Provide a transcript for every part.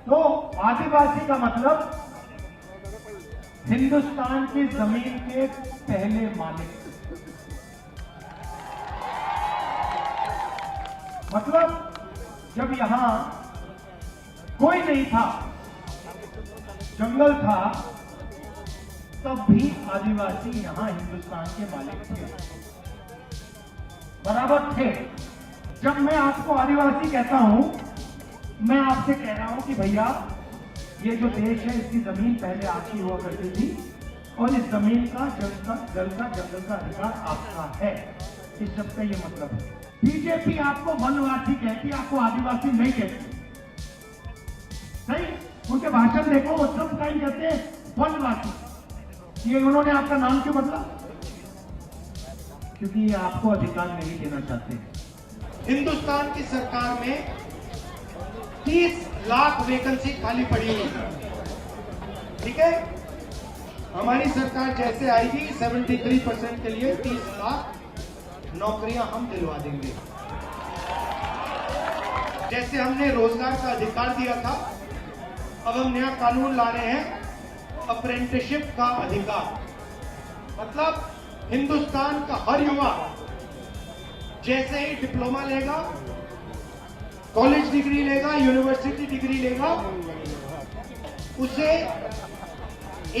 तो आदिवासी का मतलब हिंदुस्तान की जमीन के पहले मालिक। मतलब जब यहां कोई नहीं था, जंगल था, तब भी आदिवासी यहां हिंदुस्तान के मालिक थे, बराबर थे। जब मैं आपको आदिवासी कहता हूं, मैं आपसे कह रहा हूं कि भैया ये जो देश है इसकी जमीन पहले आपकी हुआ करती थी और इस जमीन का जल का जंगल का अधिकार आपका है। इस शब्द का ये मतलब है। बीजेपी आपको वनवासी कहती है, आपको आदिवासी नहीं कहती। सही, उनके भाषण देखो, वो सब टाइम कहते हैं वनवासी। ये उन्होंने आपका नाम क्यों बदला? क्योंकि ये आपको अधिकार नहीं देना चाहते। हिंदुस्तान की सरकार में 30 लाख वैकेंसी खाली पड़ी हुई है, ठीक है। हमारी सरकार जैसे आएगी 73% के लिए 30 लाख नौकरियां हम दिलवा देंगे। जैसे हमने रोजगार का अधिकार दिया था, अब हम नया कानून ला रहे हैं अप्रेंटिसशिप का अधिकार। मतलब हिंदुस्तान का हर युवा जैसे ही डिप्लोमा लेगा, कॉलेज डिग्री लेगा, यूनिवर्सिटी डिग्री लेगा, उसे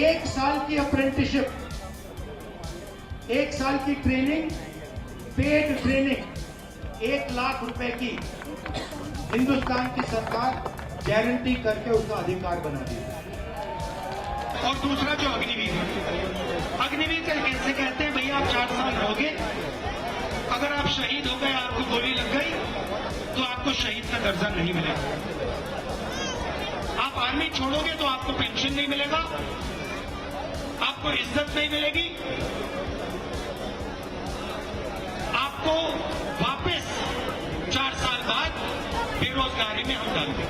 1 साल की अप्रेंटिसशिप, 1 साल की ट्रेनिंग, पेड ट्रेनिंग 1 लाख रुपए की हिंदुस्तान की सरकार गारंटी करके उसका अधिकार बना दी। और दूसरा जो अग्निवीर कैसे कहते हैं भैया, आप 4 साल रहोगे, अगर आप शहीद हो गए, आपको गोली लग गई, तो आपको शहीद का दर्जा नहीं मिलेगा। आप आर्मी छोड़ोगे तो आपको पेंशन नहीं मिलेगा, आपको इज्जत नहीं मिलेगी, आपको वापस 4 साल बाद बेरोजगारी में हम डालेंगे।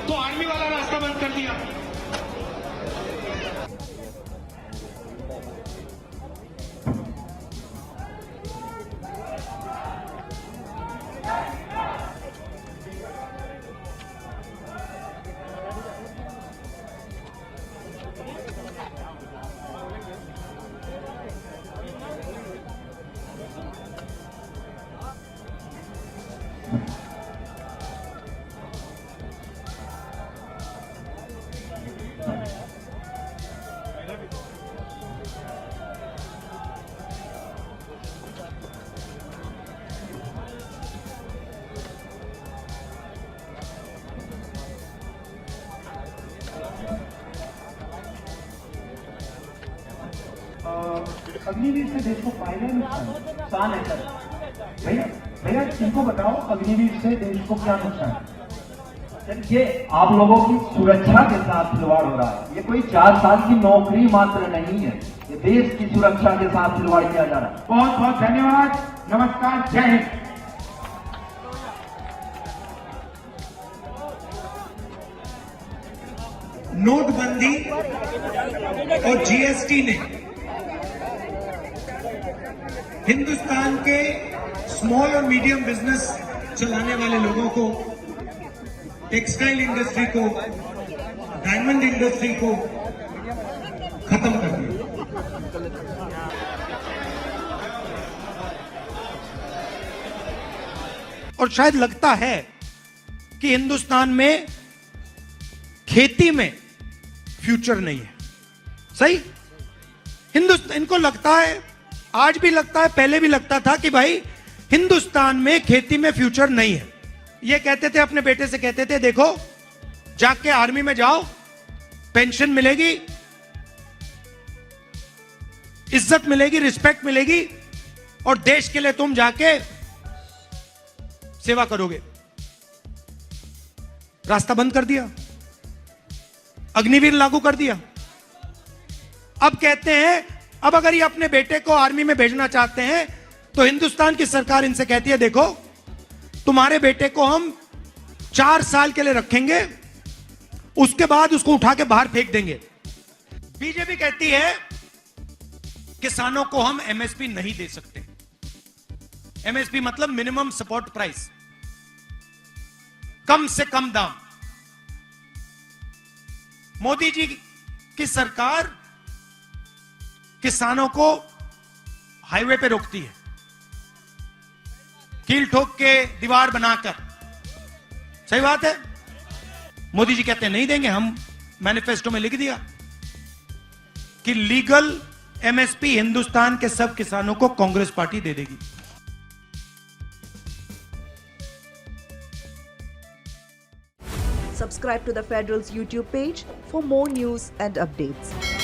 तो आर्मी वाला रास्ता बंद कर दिया। अग्निवीर से देश को फायदा नुकसान है सर? भैया इनको बताओ, अग्निवीर से देश को क्या नुकसान है? ये आप लोगों की सुरक्षा के साथ खिलवाड़ हो रहा है। ये कोई 4 साल की नौकरी मात्र नहीं है, ये देश की सुरक्षा के साथ खिलवाड़ किया जा रहा है। बहुत बहुत धन्यवाद, नमस्कार, जय हिंद। नोटबंदी और जीएसटी ने हिंदुस्तान के स्मॉल और मीडियम बिजनेस चलाने वाले लोगों को, टेक्सटाइल इंडस्ट्री को, डायमंड इंडस्ट्री को खत्म कर दिया। और शायद लगता है कि हिंदुस्तान में खेती में फ्यूचर नहीं है। सही, इनको लगता है, आज भी लगता है, पहले भी लगता था कि भाई हिंदुस्तान में खेती में फ्यूचर नहीं है। ये कहते थे, अपने बेटे से कहते थे, देखो जाके आर्मी में जाओ, पेंशन मिलेगी, इज्जत मिलेगी, रिस्पेक्ट मिलेगी, और देश के लिए तुम जाके सेवा करोगे। रास्ता बंद कर दिया, अग्निवीर लागू कर दिया। अब कहते हैं, अब अगर ये अपने बेटे को आर्मी में भेजना चाहते हैं तो हिंदुस्तान की सरकार इनसे कहती है, देखो तुम्हारे बेटे को हम 4 साल के लिए रखेंगे, उसके बाद उसको उठा के बाहर फेंक देंगे। बीजेपी कहती है किसानों को हम एमएसपी नहीं दे सकते। एमएसपी मतलब मिनिमम सपोर्ट प्राइस। कम से कम दाम। मोदी जी की सरकार किसानों को हाईवे पे रोकती है, कील ठोक के दीवार बनाकर। सही बात है। मोदी जी कहते हैं नहीं देंगे। हम मैनिफेस्टो में लिख दिया कि लीगल एमएसपी हिंदुस्तान के सब किसानों को कांग्रेस पार्टी दे देगी। Subscribe to the Federal's YouTube page for more news and updates.